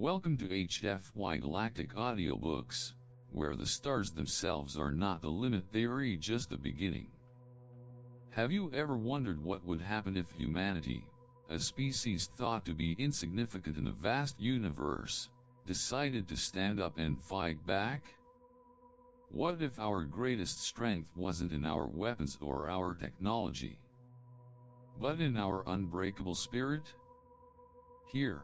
Welcome to HFY Galactic Audiobooks, where the stars themselves are not the limit, they are just the beginning. Have you ever wondered what would happen if humanity, a species thought to be insignificant in the vast universe, decided to stand up and fight back? What if our greatest strength wasn't in our weapons or our technology, but in our unbreakable spirit? Here,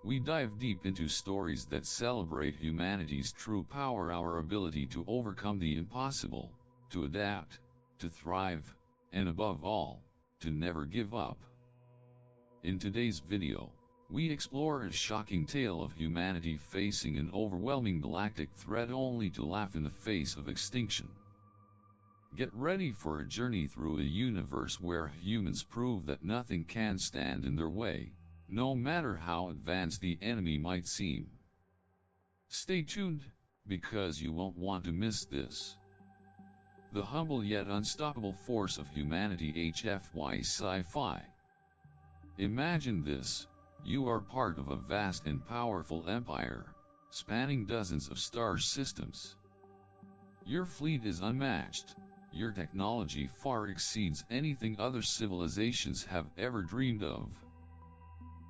we dive deep into stories that celebrate humanity's true power, our ability to overcome the impossible, to adapt, to thrive, and above all, to never give up. In today's video, we explore a shocking tale of humanity facing an overwhelming galactic threat only to laugh in the face of extinction. Get ready for a journey through a universe where humans prove that nothing can stand in their way, no matter how advanced the enemy might seem. Stay tuned, because you won't want to miss this. The humble yet unstoppable force of humanity, HFY Sci-fi. Imagine this: you are part of a vast and powerful empire, spanning dozens of star systems. Your fleet is unmatched, your technology far exceeds anything other civilizations have ever dreamed of.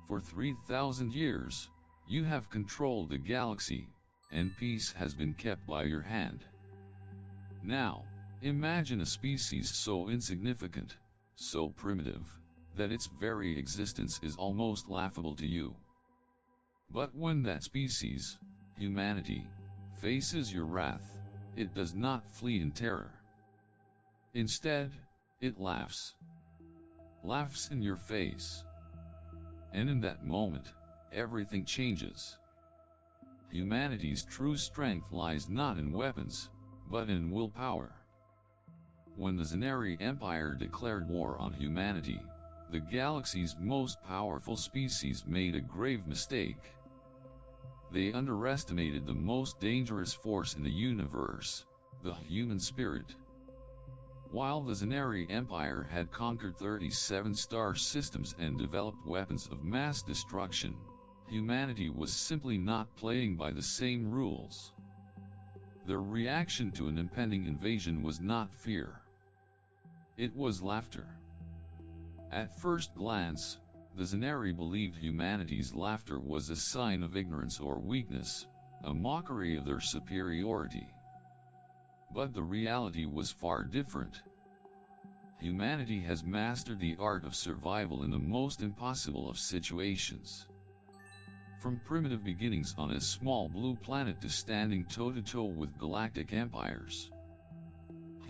For 3,000 years, you have controlled the galaxy, and peace has been kept by your hand. Now, imagine a species so insignificant, so primitive, that its very existence is almost laughable to you. But when that species, humanity, faces your wrath, it does not flee in terror. Instead, it laughs in your face. And in that moment, everything changes. Humanity's true strength lies not in weapons, but in willpower. When the Zanari Empire declared war on humanity, the galaxy's most powerful species made a grave mistake. They underestimated the most dangerous force in the universe, the human spirit. While the Zanari Empire had conquered 37 star systems and developed weapons of mass destruction, humanity was simply not playing by the same rules. Their reaction to an impending invasion was not fear. It was laughter. At first glance, the Zanari believed humanity's laughter was a sign of ignorance or weakness, a mockery of their superiority. But the reality was far different. Humanity has mastered the art of survival in the most impossible of situations. From primitive beginnings on a small blue planet to standing toe-to-toe with galactic empires,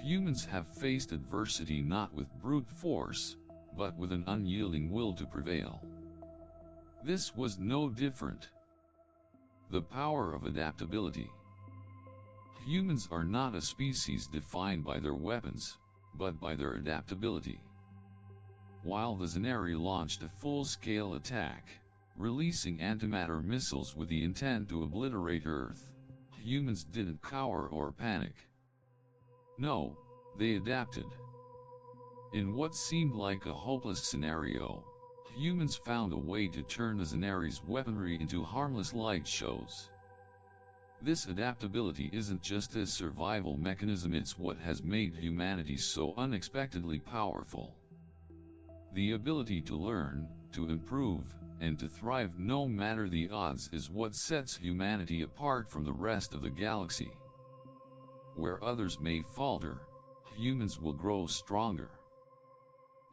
humans have faced adversity not with brute force, but with an unyielding will to prevail. This was no different. The power of adaptability. Humans are not a species defined by their weapons, but by their adaptability. While the Zanari launched a full-scale attack, releasing antimatter missiles with the intent to obliterate Earth, humans didn't cower or panic. No, they adapted. In what seemed like a hopeless scenario, humans found a way to turn the Zanari's weaponry into harmless light shows. This adaptability isn't just a survival mechanism, it's what has made humanity so unexpectedly powerful. The ability to learn, to improve, and to thrive no matter the odds is what sets humanity apart from the rest of the galaxy. Where others may falter, humans will grow stronger.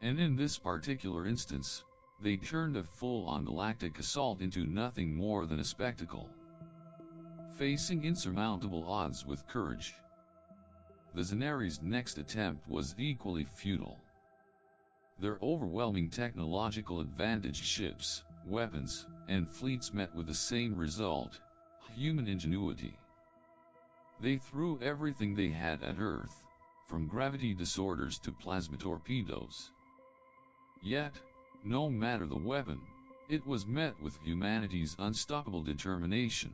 And in this particular instance, they turned a full-on galactic assault into nothing more than a spectacle. Facing insurmountable odds with courage, the Zanari's next attempt was equally futile. Their overwhelming technological advantage, ships, weapons, and fleets met with the same result: human ingenuity. They threw everything they had at Earth, from gravity disorders to plasma torpedoes. Yet, no matter the weapon, it was met with humanity's unstoppable determination.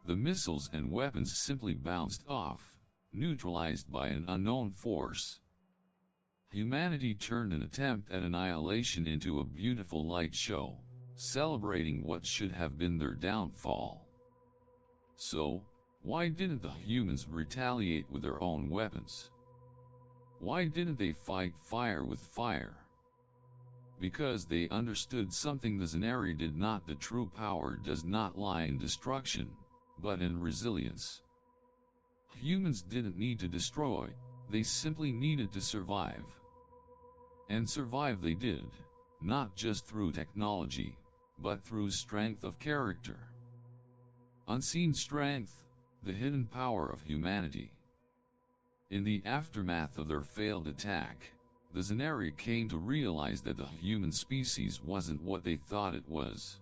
The missiles and weapons simply bounced off, neutralized by an unknown force. Humanity turned an attempt at annihilation into a beautiful light show, celebrating what should have been their downfall. So, why didn't the humans retaliate with their own weapons? Why didn't they fight fire with fire? Because they understood something the Zaneri did not. The true power does not lie in destruction, but in resilience. Humans didn't need to destroy, they simply needed to survive. And survive they did, not just through technology, but through strength of character. Unseen strength, the hidden power of humanity. In the aftermath of their failed attack, the Zaneri came to realize that the human species wasn't what they thought it was.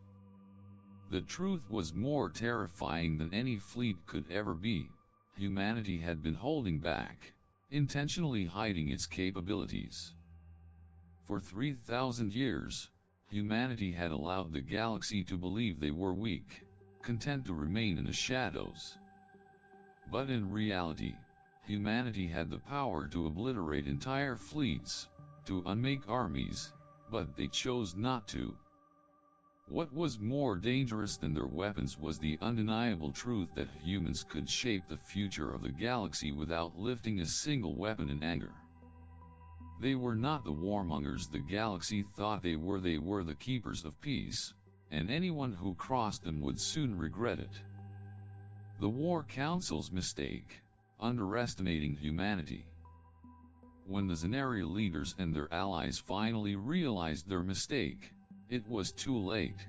The truth was more terrifying than any fleet could ever be. Humanity had been holding back, intentionally hiding its capabilities. For 3,000 years, humanity had allowed the galaxy to believe they were weak, content to remain in the shadows. But in reality, humanity had the power to obliterate entire fleets, to unmake armies, but they chose not to. What was more dangerous than their weapons was the undeniable truth that humans could shape the future of the galaxy without lifting a single weapon in anger. They were not the warmongers the galaxy thought they were the keepers of peace, and anyone who crossed them would soon regret it. The War Council's mistake, underestimating humanity. When the Zaneri leaders and their allies finally realized their mistake, it was too late.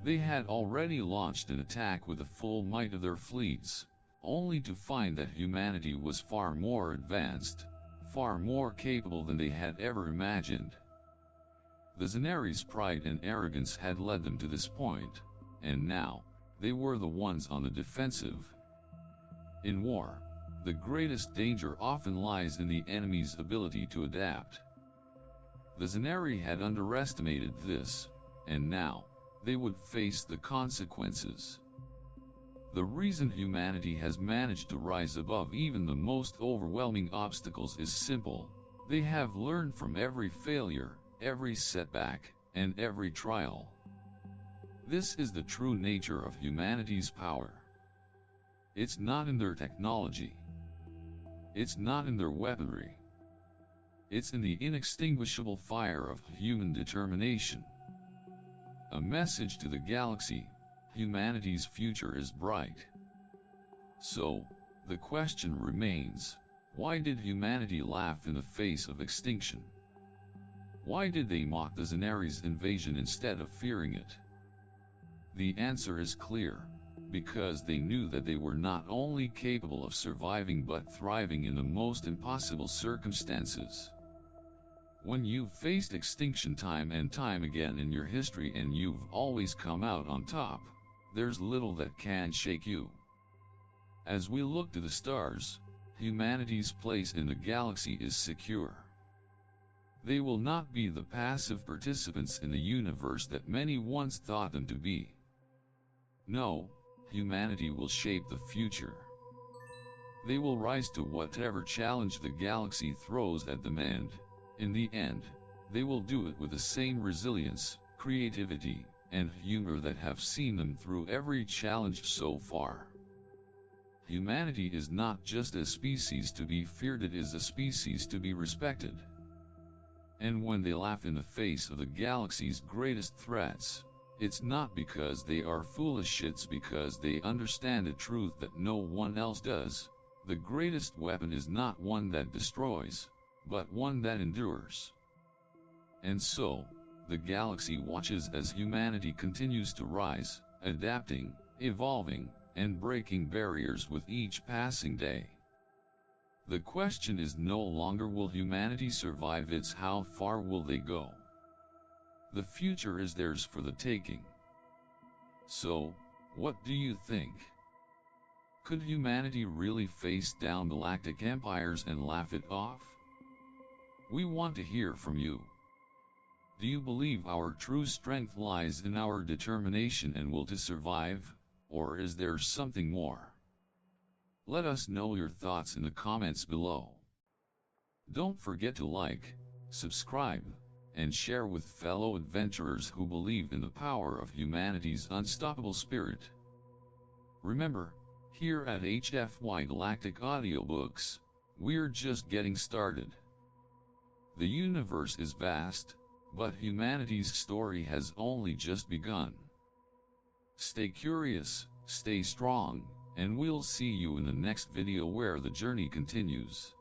They had already launched an attack with the full might of their fleets, only to find that humanity was far more advanced, far more capable than they had ever imagined. The Zaneri's pride and arrogance had led them to this point, and now, they were the ones on the defensive. In war, the greatest danger often lies in the enemy's ability to adapt. The Zaneri had underestimated this, and now, they would face the consequences. The reason humanity has managed to rise above even the most overwhelming obstacles is simple: they have learned from every failure, every setback, and every trial. This is the true nature of humanity's power. It's not in their technology. It's not in their weaponry. It's in the inextinguishable fire of human determination. A message to the galaxy: humanity's future is bright. So, the question remains, why did humanity laugh in the face of extinction? Why did they mock the Zaneri's invasion instead of fearing it? The answer is clear: because they knew that they were not only capable of surviving but thriving in the most impossible circumstances. When you've faced extinction time and time again in your history and you've always come out on top, there's little that can shake you. As we look to the stars, humanity's place in the galaxy is secure. They will not be the passive participants in the universe that many once thought them to be. No, humanity will shape the future. They will rise to whatever challenge the galaxy throws at them, and, in the end, they will do it with the same resilience, creativity, and humor that have seen them through every challenge so far. Humanity is not just a species to be feared, it is a species to be respected. And when they laugh in the face of the galaxy's greatest threats, it's not because they are foolish, it's because they understand a truth that no one else does: the greatest weapon is not one that destroys, but one that endures. And so, the galaxy watches as humanity continues to rise, adapting, evolving, and breaking barriers with each passing day. The question is no longer will humanity survive, it's how far will they go. The future is theirs for the taking. So, what do you think? Could humanity really face down galactic empires and laugh it off? We want to hear from you. Do you believe our true strength lies in our determination and will to survive, or is there something more? Let us know your thoughts in the comments below. Don't forget to like, subscribe, and share with fellow adventurers who believe in the power of humanity's unstoppable spirit. Remember, here at HFY Galactic Audiobooks, we're just getting started. The universe is vast, but humanity's story has only just begun. Stay curious, stay strong, and we'll see you in the next video where the journey continues.